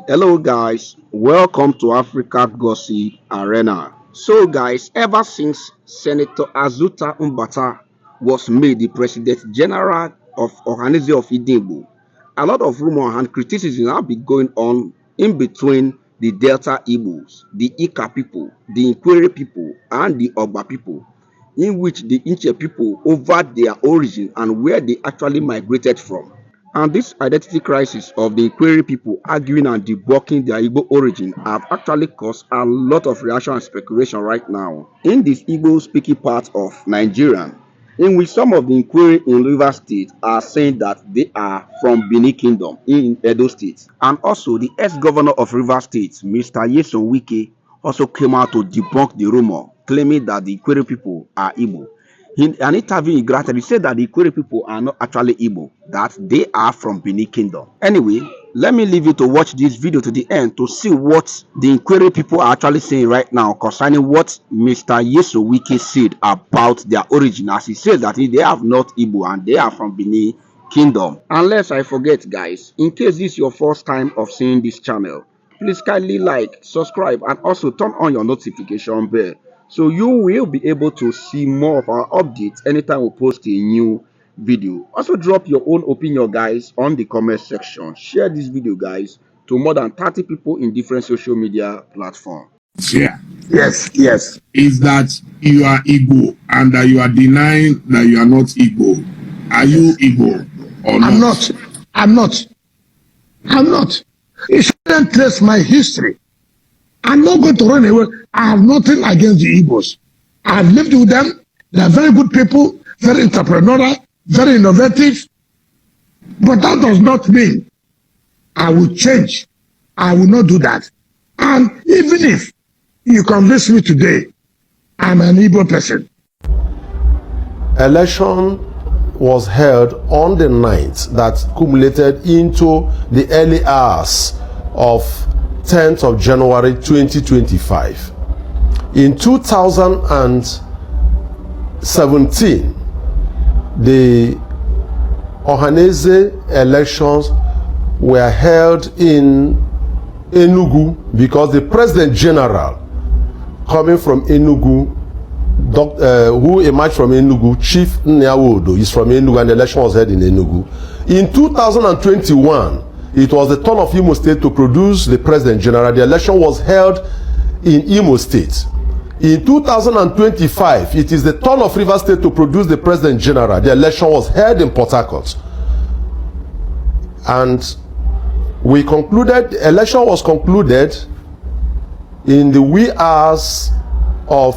Hello guys, welcome to Africa Gossip Arena. So guys, ever since Senator Azuta Mbata was made the President General of Ohaneze of Igbo, a lot of rumor and criticism have been going on in between the Delta Igbos, the Ika people, the Ikwere people, and the Ogba people, in which the Inche people over their origin and where they actually migrated from. And this identity crisis of the Ikwere people arguing and debunking their Igbo origin have actually caused a lot of reaction and speculation right now in this Igbo speaking part of Nigeria, in which some of the Ikwere in Rivers State are saying that they are from Benin Kingdom in Edo State. And also the ex-governor of Rivers State, Mr. Nyesom Wike, also came out to debunk the rumor, claiming that the Ikwere people are Igbo. In an interview in Granted, he said that the Ikwere people are not actually Igbo, that they are from Benin Kingdom. Anyway, let me leave you to watch this video to the end to see what the Ikwere people are actually saying right now concerning what Mr. Nyesom Wike said about their origin, as he said that they are not Igbo and they are from Benin Kingdom. Unless I forget, guys, in case this is your first time of seeing this channel, please kindly like, subscribe, and also turn on your notification bell, so you will be able to see more of our updates anytime we post a new video. Also drop your own opinion, guys, on the comment section. Share this video, guys, to more than 30 people in different social media platforms. Yeah. Yes. Is that you are Igbo and that you are denying that you are not Igbo. Are you Igbo or not? I'm not. You shouldn't trace my history. I'm not going to run away. I have nothing against the Igbos. I have lived with them. They are very good people, very entrepreneurial, very innovative. But that does not mean I will change. I will not do that. And even if you convince me today, I'm an Igbo person. Election was held on the 9th that culminated into the early hours of 10th of January 2025. In 2017, the Ohaneze elections were held in Enugu because the President General coming from Enugu, who emerged from Enugu, Chief Nyawodo, is from Enugu, and the election was held in Enugu. In 2021, it was the turn of Imo State to produce the President General. The election was held in Imo State. In 2025, it is the turn of Rivers State to produce the President General. The election was held in Port Harcourt. And we concluded, the election was concluded in the wee hours of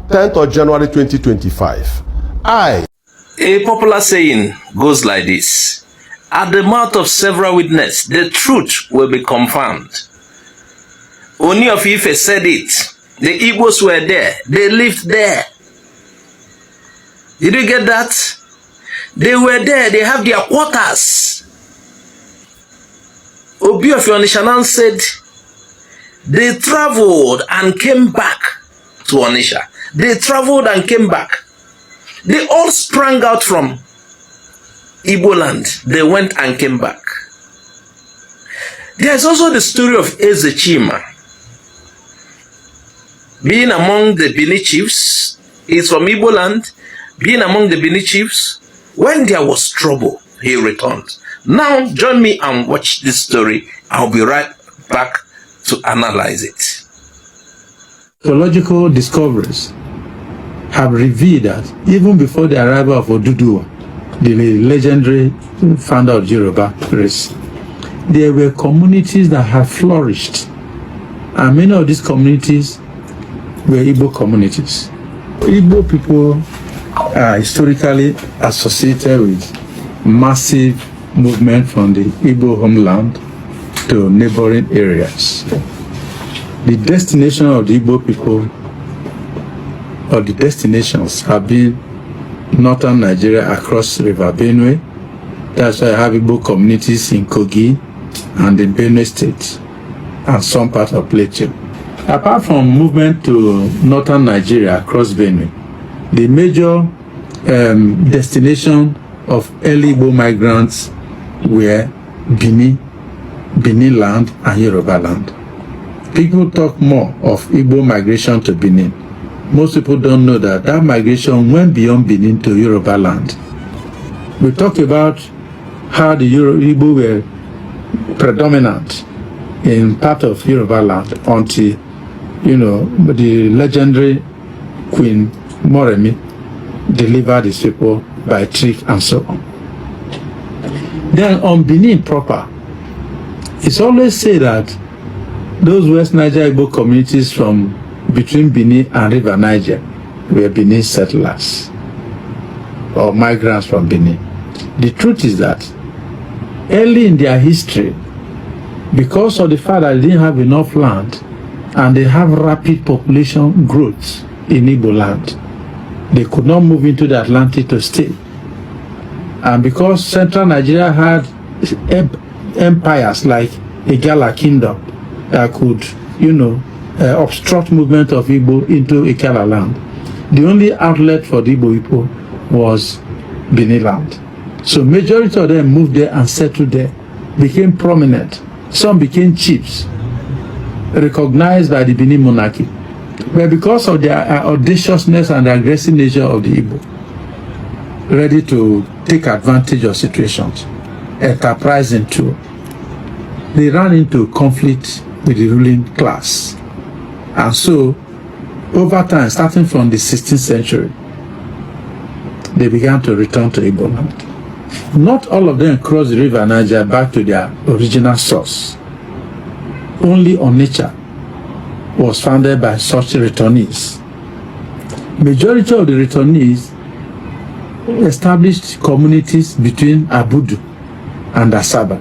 10th of January 2025. A popular saying goes like this: at the mouth of several witnesses, the truth will be confirmed. Oni of Ife said it. The Igbos were there. They lived there. Did you get that? They were there. They have their quarters. Obi of Onisha said they traveled and came back to Onisha. They traveled and came back. They all sprang out from Igbo land. They went and came back. There's also the story of Ezechima. Being among the Bini chiefs, he's from Igbo land. Being among the Bini chiefs, when there was trouble, he returned. Now, join me and watch this story. I'll be right back to analyze it. Archaeological discoveries have revealed that even before the arrival of Oduduwa, the legendary founder of Yoruba race, there were communities that have flourished, and many of these communities were Igbo communities. Igbo people are historically associated with massive movement from the Igbo homeland to neighboring areas. The destination of the Igbo people, or the destinations, have been northern Nigeria across River Benue. That's why I have Igbo communities in Kogi and in Benue State and some part of Plateau. Apart from movement to northern Nigeria across Benue, the major destination of early Igbo migrants were Benin, Benin land and Yoruba land. People talk more of Igbo migration to Benin. Most people don't know that that migration went beyond Benin to Yoruba land. We talk about how the Igbo were predominant in part of Yoruba land until, the legendary Queen Moremi delivered his people by trick and so on. Then on Benin proper, it's always said that those West Niger Igbo communities from between Benin and River Niger were Benin settlers or migrants from Benin. The truth is that early in their history, because of the fact that they didn't have enough land and they have rapid population growth in Igbo land, they could not move into the Atlantic to stay. And because central Nigeria had empires like Igala Kingdom that could, obstruct movement of Igbo into Ikala land, the only outlet for the Igbo people was Benin land. So majority of them moved there and settled there, became prominent. Some became chiefs, recognized by the Benin monarchy. But because of their audaciousness and the aggressive nature of the Igbo, ready to take advantage of situations, enterprising too, they ran into conflict with the ruling class. And so, over time, starting from the 16th century, they began to return to Igbo land. Not all of them crossed the River Niger back to their original source. Only Onitsha was founded by such returnees. Majority of the returnees established communities between Abudu and Asaba.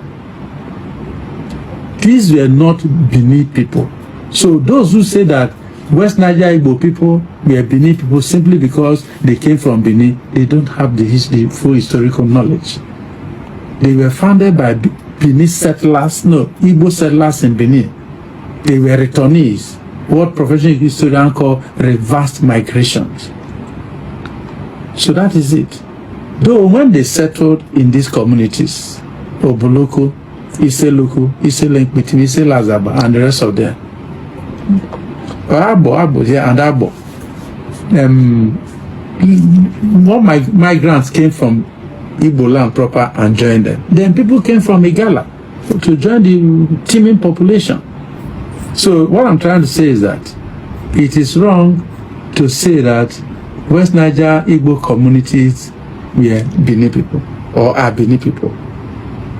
These were not Benin people. So those who say that West Niger Igbo people were Benin people simply because they came from Benin, they don't have the full historical knowledge. They were founded by Benin settlers, Igbo settlers in Benin. They were returnees, what professional historians call reversed migrations. So that is it. Though when they settled in these communities, Oboloko, Iseluku, Iselenkpiti, Iselazaba, and the rest of them, Abo, yeah, and Abo. More migrants came from Igbo land proper and joined them. Then people came from Igala to join the teeming population. So what I'm trying to say is that it is wrong to say that West Niger Igbo communities were Benin people or are Benin people.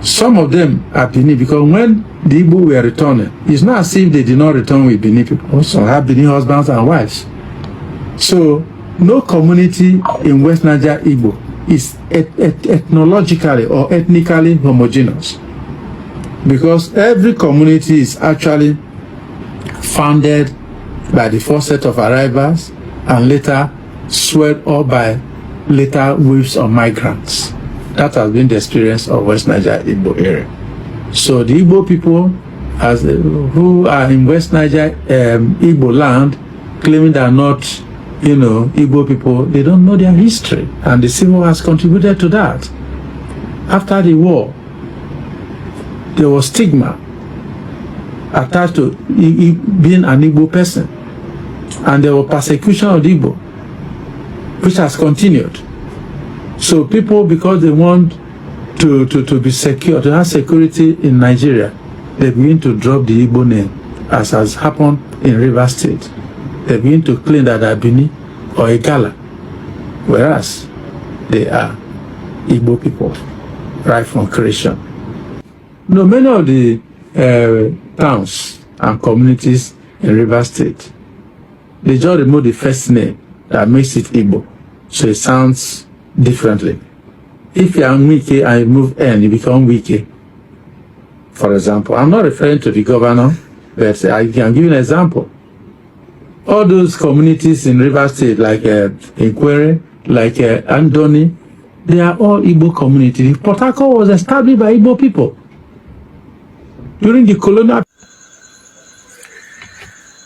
Some of them are Benin because when the Igbo were returning, it's not as if they did not return with Benin people. Some have Benin husbands and wives. So no community in West Niger Igbo is ethnologically or ethnically homogeneous, because every community is actually founded by the first set of arrivals and later swelled up by later waves of migrants. That has been the experience of West Niger Igbo area. So the Igbo people who are in West Niger Igbo land claiming they are not, Igbo people, they don't know their history, and the Civil War has contributed to that. After the war, there was stigma attached to being an Igbo person, and there was persecution of the Igbo, which has continued. So people, because they want to be secure, to have security in Nigeria, they begin to drop the Igbo name, as has happened in Rivers State. They begin to claim that they are Benin or Igala, whereas they are Igbo people, right from creation. Many of the towns and communities in Rivers State, they just remove the first name that makes it Igbo, so it sounds differently. If you are Wike and you move N, you become Wike. For example, I'm not referring to the governor, but I can give you an example. All those communities in River State, like Ikwere, like Andoni, they are all Igbo communities. Port Harcourt was established by Igbo people during the colonial.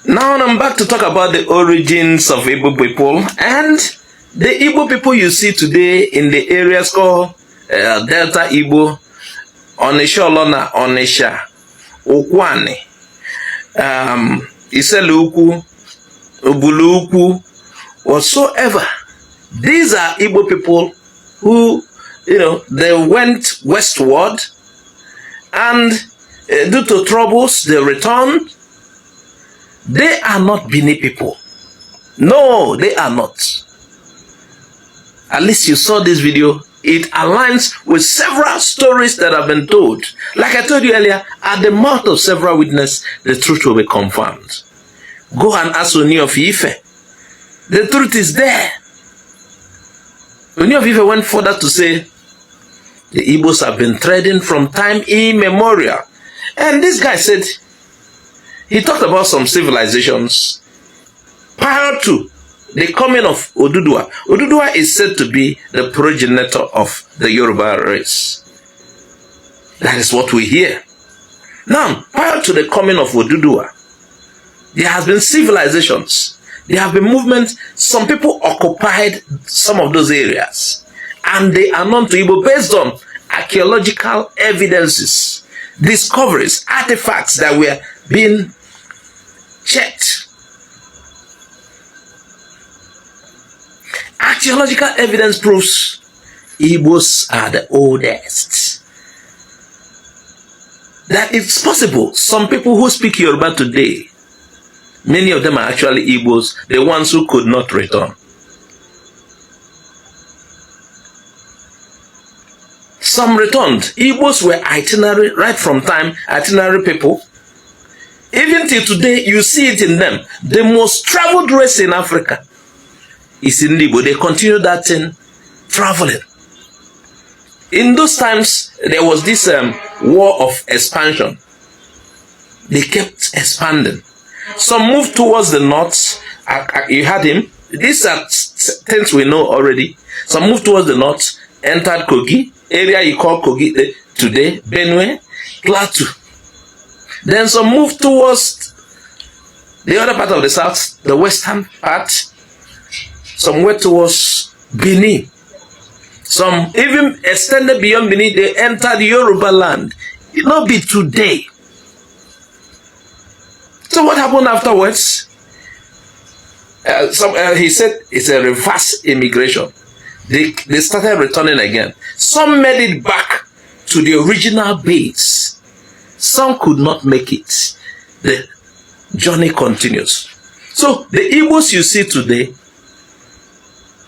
Now I'm back to talk about the origins of Igbo people, and the Igbo people you see today in the areas called Delta Igbo, Onisha Olona, Onisha, Ukwane, Iseluku, Ubuluku, whatsoever. These are Igbo people who, they went westward, and due to troubles, they returned. They are not Bini people. No, they are not. At least you saw this video. It aligns with several stories that have been told. Like I told you earlier, at the mouth of several witnesses, the truth will be confirmed. Go and ask Oni of Ife. The truth is there. Oni of Ife went further to say, the Igbos have been trading from time immemorial. And this guy said, he talked about some civilizations prior to the coming of Oduduwa. Oduduwa is said to be the progenitor of the Yoruba race. That is what we hear. Now, prior to the coming of Oduduwa, there has been civilizations. There have been movements. Some people occupied some of those areas. And they are known to Igbo based on archaeological evidences, discoveries, artifacts that were being checked. Archaeological evidence proves Igbos are the oldest. That it's possible some people who speak Yoruba today, many of them are actually Igbos, the ones who could not return. Some returned. Igbos were itinerary, right from time, itinerary people. Even till today, you see it in them. The most traveled race in Africa is in Igbo. They continue that thing, traveling. In those times, there was this war of expansion. They kept expanding. Some moved towards the north. You had him. These are things we know already. Some moved towards the north, entered Kogi, area you call Kogi today, Benue, Plateau. Then some moved towards the other part of the south, the western part. Some went towards Benin. Some even extended beyond Benin. They entered Yoruba land. It not be today. So what happened afterwards? He said it's a reverse immigration. They started returning again. Some made it back to the original base. Some could not make it. The journey continues. So the Igbos you see today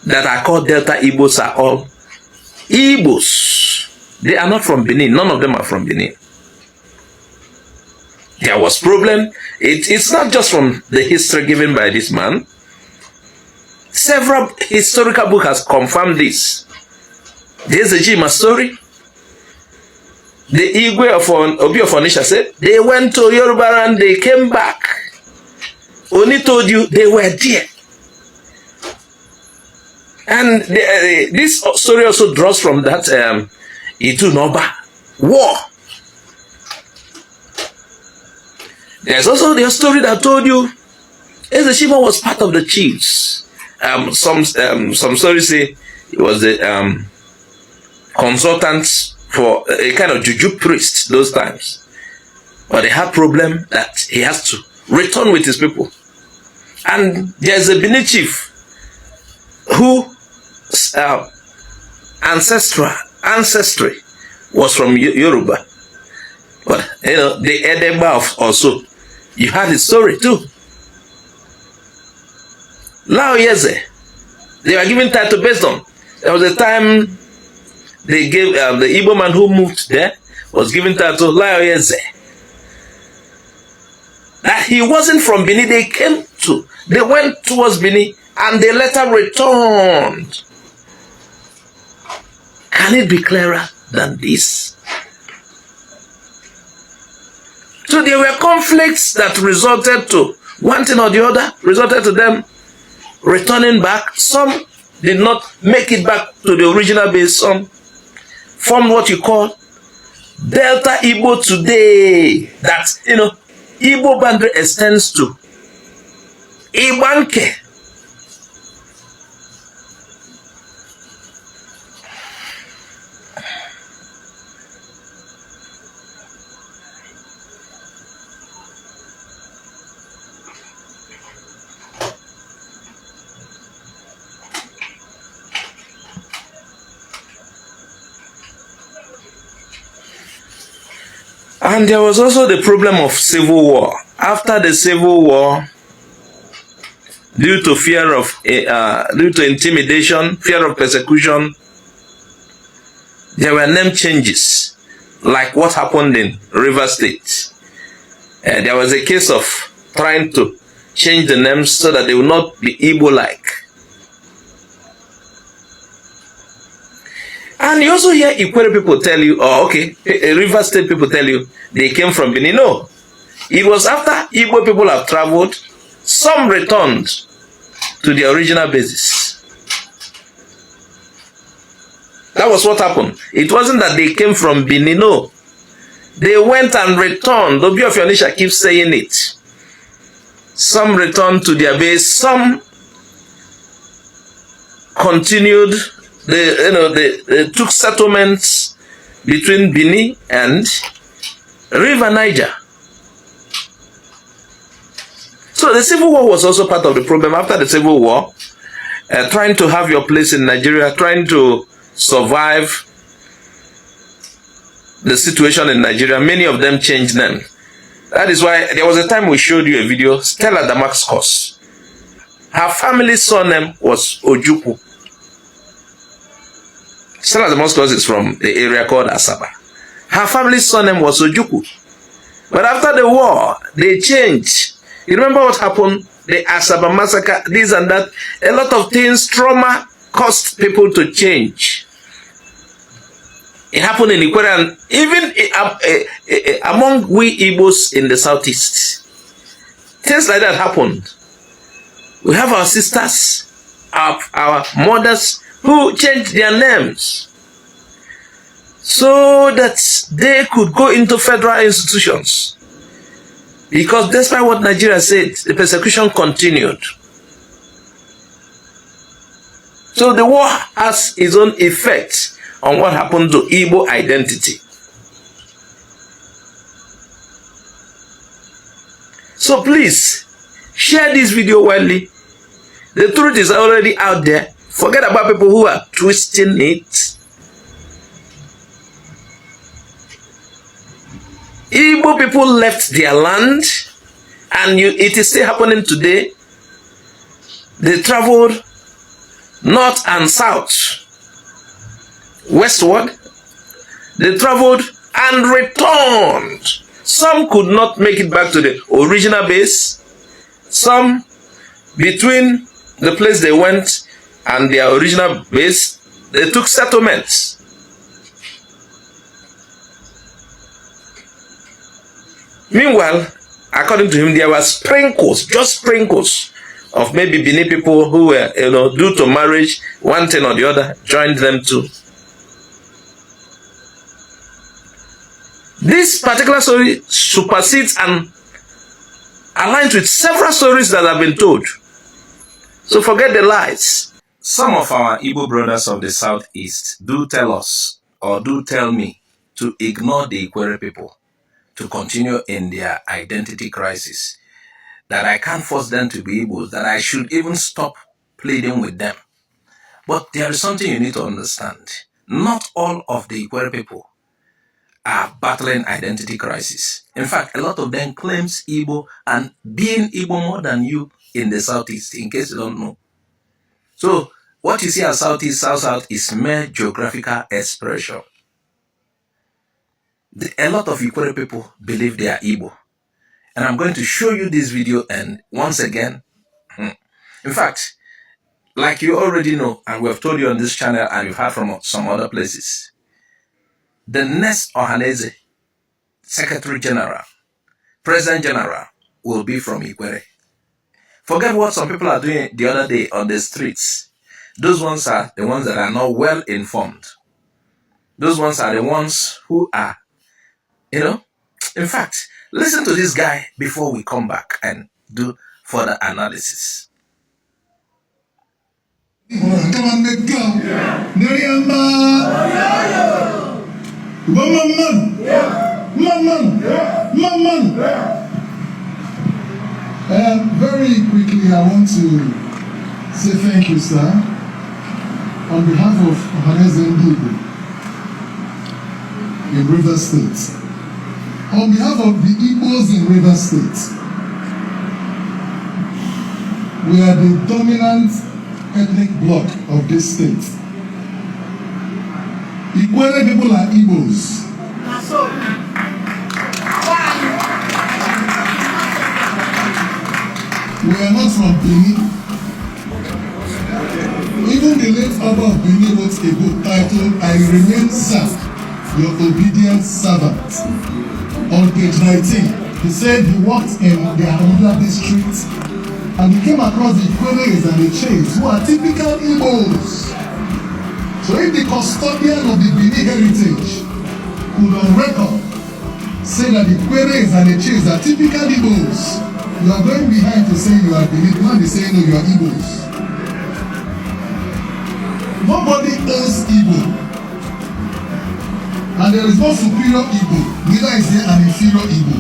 that are called Delta Igbos are all Igbos. They are not from Benin. None of them are from Benin. There was problem. It's not just from the history given by this man. Several historical books has confirmed this. There's a Jima story. The Igwe of Obi of Onisha said, they went to Yoruba and they came back. Oni told you they were there. And this story also draws from that Itu Noba war. There's also the story that told you Ezeshima was part of the chiefs. Some stories say he was the consultant for a kind of juju priest those times. But they had problem that he has to return with his people. And there's a Bini chief who ancestry was from Yoruba. But the Edeba also, you had his story too. Lao Yeze, they were given title based on. There was a time they gave the Igbo man who moved there was given title Lao Yeze. That he wasn't from Benin. They went towards Benin and they later returned. Can it be clearer than this? So there were conflicts that resulted to one thing or the other, resulted to them returning back. Some did not make it back to the original base. Some formed what you call Delta Igbo today. That, Igbo boundary extends to Ibanke. And there was also the problem of civil war. After the civil war, due to fear of, due to intimidation, fear of persecution, there were name changes, like what happened in River State. There was a case of trying to change the names so that they will not be Igbo-like. And you also hear Ikwere people tell you, oh, okay, River State people tell you they came from Benin. No, it was after Igbo people have traveled, some returned to their original basis. That was what happened. It wasn't that they came from Benin. No, they went and returned. Obi of Yonisha keeps saying it. Some returned to their base. Some continued. They took settlements between Benin and River Niger. So the Civil War was also part of the problem. After the Civil War, trying to have your place in Nigeria, trying to survive the situation in Nigeria, many of them changed them. That is why there was a time we showed you a video, Stella Damascus. Her family's surname was Ojukwu. Stella Damascus is from the area called Asaba. Her family's surname was Ojukwu. But after the war, they changed. You remember what happened? The Asaba massacre, this and that. A lot of things, trauma caused people to change. It happened in Ikwere and even among we Igbos in the southeast. Things like that happened. We have our sisters, our mothers who changed their names so that they could go into federal institutions. Because despite what Nigeria said, the persecution continued. So the war has its own effect on what happened to Igbo identity. So please, share this video widely. The truth is already out there. Forget about people who are twisting it. Igbo people left their land, and it is still happening today. They traveled north and south, westward. They traveled and returned. Some could not make it back to the original base. Some, between the place they went and their original base, they took settlements. Meanwhile, according to him, there were sprinkles, just sprinkles of maybe Benin people who were, due to marriage, one thing or the other, joined them too. This particular story supersedes and aligns with several stories that have been told. So forget the lies. Some of our Igbo brothers of the southeast do tell us, or do tell me, to ignore the Ikwere people, to continue in their identity crisis, that I can't force them to be Igbos, that I should even stop pleading with them. But there is something you need to understand. Not all of the Ikwere people are battling identity crisis. In fact, a lot of them claims Igbo and being Igbo more than you in the southeast, in case you don't know. So, what you see as southeast, south-south is mere geographical expression. A lot of Ikwere people believe they are Igbo. And I'm going to show you this video, and once again, in fact, like you already know, and we have told you on this channel, and you've heard from some other places, the next Ohaneze Secretary General, President General, will be from Ikwere. Forget what some people are doing the other day on the streets. Those ones are the ones that are not well informed. Those ones are the ones who are, in fact, listen to this guy before we come back and do further analysis. Very quickly, I want to say thank you, sir, on behalf of Ohaneze Igbo in River State. On behalf of the Igbos in Rivers State, we are the dominant ethnic bloc of this state. Ikwere people are Igbos. We are not from Benin. Even the late Abba of Benin wrote a book titled I Remain Sir, Your Obedient Servant. On page 19, he said he worked in the Ahomada district and he came across the Ikweres and the Chase, who are typical Igbos. So if the custodian of the Benin heritage could on record say that the Ikweres and the Chase are typical Igbos, you are going behind to say you are Benin, the man is saying no, you are Igbos. Nobody owns Igbo. And there is no superior Igbo, neither is there an inferior Igbo.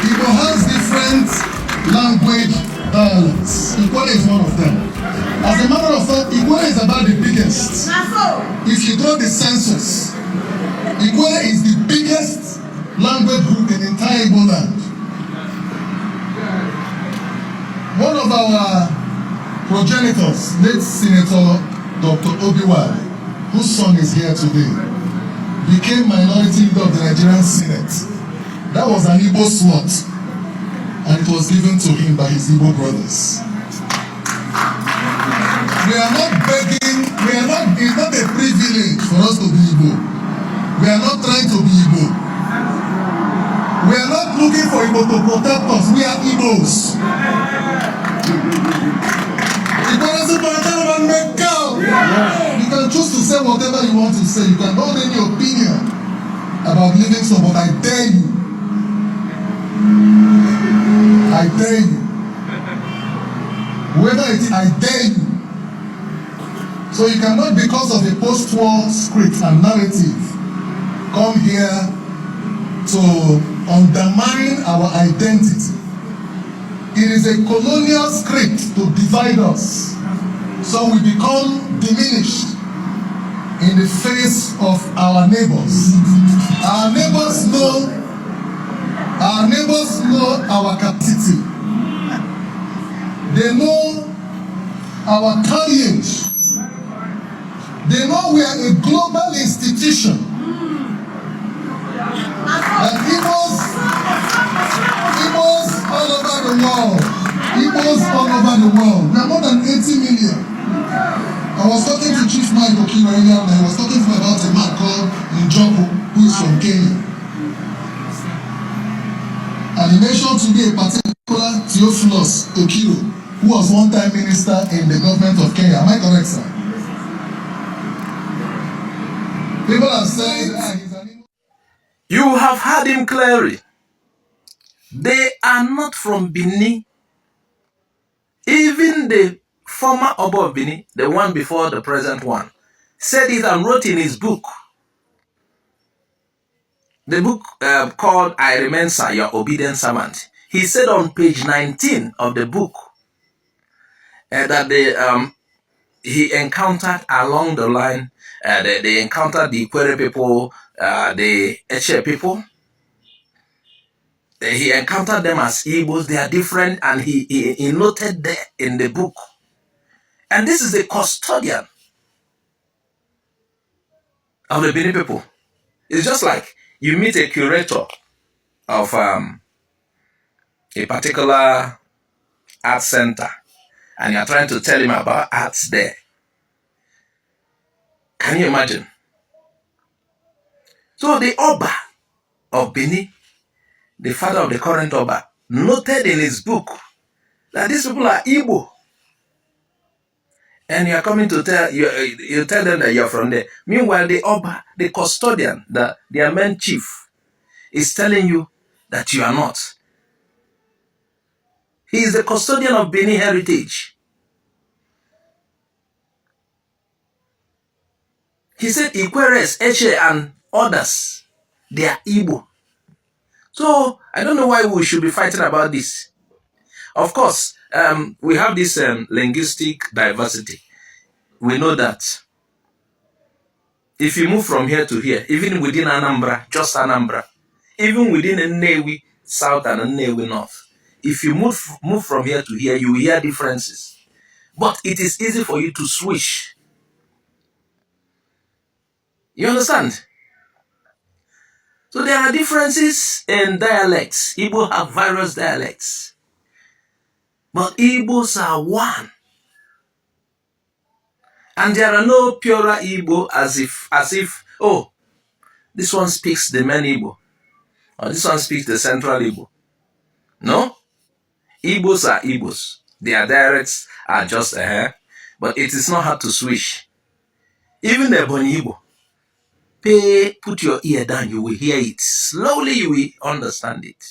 Igbo has different language dialects. Ikwere is one of them. As a matter of fact, Ikwere is about the biggest. If you draw the census, Ikwere is the biggest language group in the entire Igbo land. One of our progenitors, late Senator Dr. Obiwale, whose son is here today, became minority leader of the Nigerian Senate. That was an Igbo slot, and it was given to him by his Igbo brothers. We are not begging, it's not a privilege for us to be Igbo. We are not trying to be Igbo. We are not looking for Igbo to protect us. We are Igbos. You can choose to say whatever you want to say. You can hold any opinion about living so, but I dare you. I dare you. Whoever it is, I dare you. So you cannot, because of a post-war script and narrative, come here to undermine our identity. It is a colonial script to divide us, so we become diminished in the face of our neighbors. Our neighbors know our capacity. They know our carriage. They know we are a global institution. That Igbos all over the world. Igbos all over the world. We are more than 80 million. I was talking to Chief Mike Okiro earlier, and I was talking to him about a man called Njoku, who is from Kenya. And he mentioned to me a particular Theophilus Okiro, who was one-time minister in the government of Kenya. Am I correct, sir? People have said he's an... You have heard him clearly. They are not from Benin. Even the former Oba of Benin, the one before the present one, said it and wrote in his book. The book called I Remain Sir, Your Obedient Servant. He said on page 19 of the book that he encountered along the line, they encountered the Ikwere people, the Eche people. He encountered them as Igbos. They are different, and he noted there in the book. And this is the custodian of the Benin people. It's just like you meet a curator of a particular art center, and you're trying to tell him about arts there. Can you imagine? So the Oba of Benin, the father of the current Oba, noted in his book that these people are Igbo. And you are coming to tell you tell them that you're from there. Meanwhile, the Oba, the custodian, their main chief, is telling you that you are not. He is the custodian of Benin heritage. He said Ikweres, Eche, and others, they are Igbo. So I don't know why we should be fighting about this. Of course, we have this linguistic diversity. We know that if you move from here to here, even within Anambra, just Anambra, even within Nnewi South and Nnewi North, if you move from here to here, you hear differences. But it is easy for you to switch. You understand? So there are differences in dialects. Igbo have various dialects. But Igbos are one. And there are no purer Igbo as if, oh, this one speaks the main Igbo, or this one speaks the central Igbo. No. Igbos are Igbos. Their dialects are just but it is not hard to switch. Even the Ebonyi Igbo, put your ear down, you will hear it. Slowly you will understand it.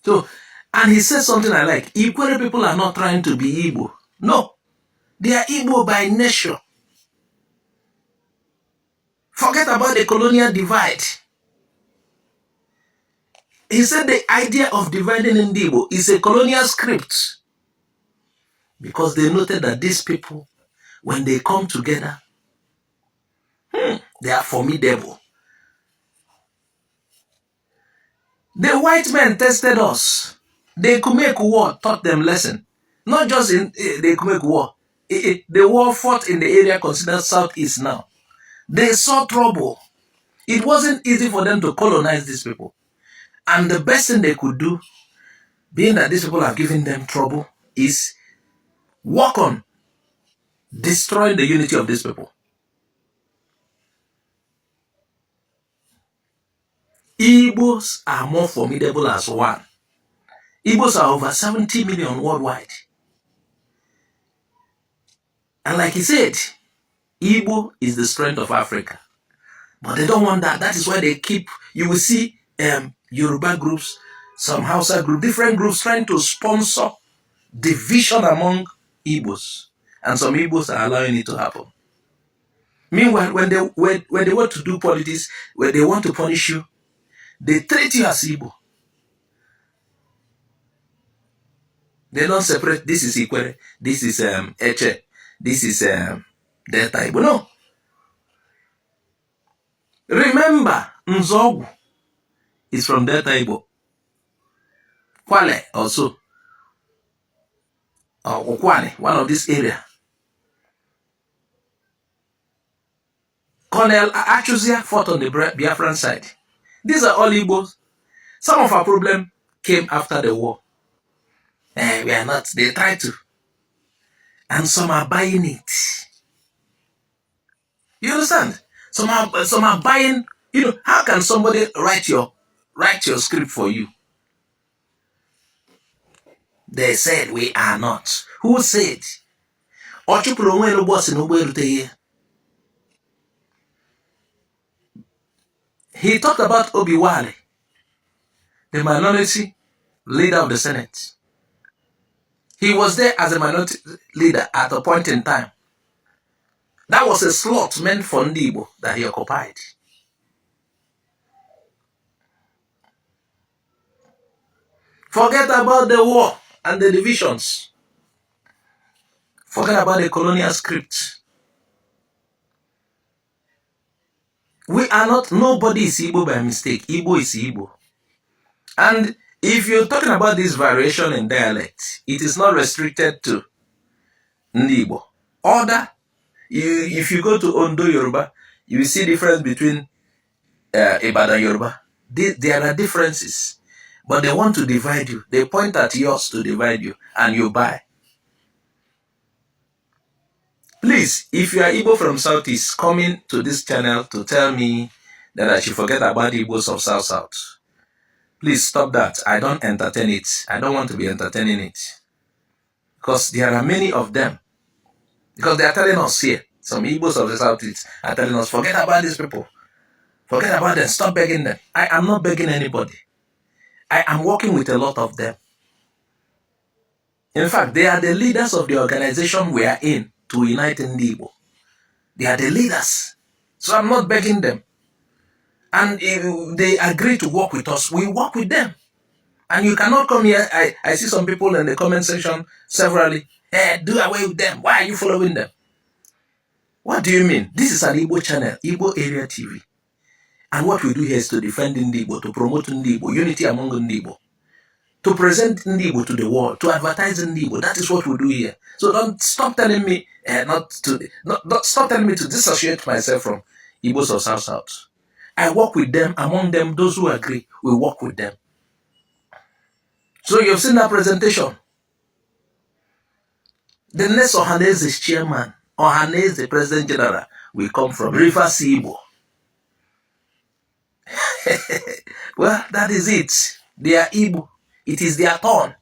So, and he says something I like. Ikwere people are not trying to be Igbo. No. They are Igbo by nature. Forget about the colonial divide. He said the idea of dividing in Igbo is a colonial script. Because they noted that these people, when they come together, they are formidable. The white men tested us. The Kumek War taught them lesson. Not just in the Kumek War. The war fought in the area considered Southeast now. They saw trouble. It wasn't easy for them to colonize these people. And the best thing they could do, being that these people are giving them trouble, is work on destroying the unity of these people. Igbos are more formidable as one. Igbos are over 70 million worldwide. And like he said, Igbo is the strength of Africa. But they don't want that. That is why they keep, you will see Yoruba groups, some Hausa groups, different groups trying to sponsor division among Igbos. And some Igbos are allowing it to happen. Meanwhile, when they want to do politics, when they want to punish you, they treat you as Igbo. They don't separate, this is Ikwere, this is Eche, this is Delta Igbo. No. Remember, Nzogu is from Delta Igbo. Kwale also. Or Okwane, one of this area. Colonel Achuzia fought on the Biafran side. These are all Igbos. Some of our problem came after the war. We are not, they try to. And some are buying it. You understand? Some are buying, how can somebody write your script for you? They said we are not. Who said? He talked about Obiwale, the minority leader of the Senate. He was there as a minority leader at a point in time. That was a slot meant for Ndibo that he occupied. Forget about the war and the divisions. Forget about the colonial script. We are not, nobody is Igbo by mistake. Igbo is Igbo. And if you're talking about this variation in dialect, it is not restricted to Ndibo. If you go to Ondo Yoruba, you will see difference between Ibadan Yoruba. There are differences, but they want to divide you. They point at yours to divide you, and you buy. Please, if you are Igbo from Southeast, coming to this channel to tell me that I should forget about Igbos of South, please stop that. I don't entertain it. I don't want to be entertaining it. Because there are many of them. Because they are telling us here, some Igbos of the Southeast are telling us, forget about these people. Forget about them. Stop begging them. I am not begging anybody. I am working with a lot of them. In fact, they are the leaders of the organization we are in to unite in Igbo. They are the leaders. So I'm not begging them. And if they agree to work with us, we work with them. And you cannot come here. I see some people in the comment section severally, do away with them. Why are you following them? What do you mean? This is an Igbo channel, Igbo Area TV. And what we do here is to defend Igbo, to promote Igbo, unity among Igbo, to present Igbo to the world, to advertise Igbo. That is what we do here. So don't stop telling me don't stop telling me to dissociate myself from Igbos of South. I work with them, among them, those who agree, we work with them. So you've seen that presentation. The next Ohanese chairman, Ohanese President General, will come from Rivers Igbo. Well, that is it. They are Igbo. It is their turn.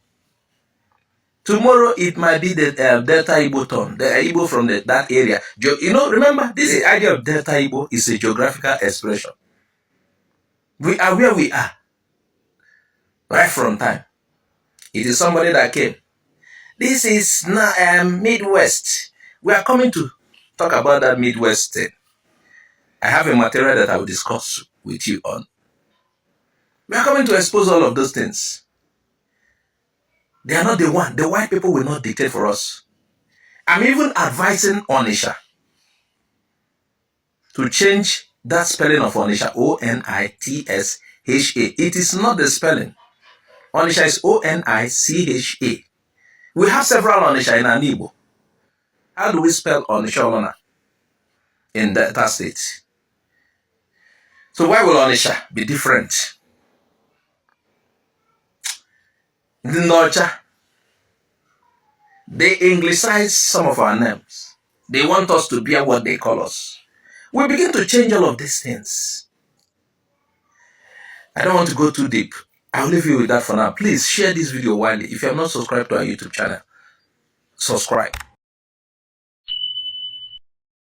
Tomorrow it might be the Delta Igbo turn. The Igbo from that area. You know, remember, this idea of Delta Igbo is a geographical expression. We are where we are. Right from time. It is somebody that came. This is Midwest. We are coming to talk about that Midwest thing. I have a material that I will discuss with you on. We are coming to expose all of those things. They are not the one. The white people will not dictate for us. I'm even advising Onisha to change that spelling of Onisha, O-N-I-T-S-H-A. It is not the spelling. Onisha is O-N-I-C-H-A. We have several Onisha in an Igbo. How do we spell Onisha Olona in that state? So why will Onisha be different? The Nocha, they anglicize some of our names. They want us to bear what they call us. We begin to change all of these things. I don't want to go too deep. I'll leave you with that for now. Please share this video widely. If you have not subscribed to our YouTube channel, subscribe.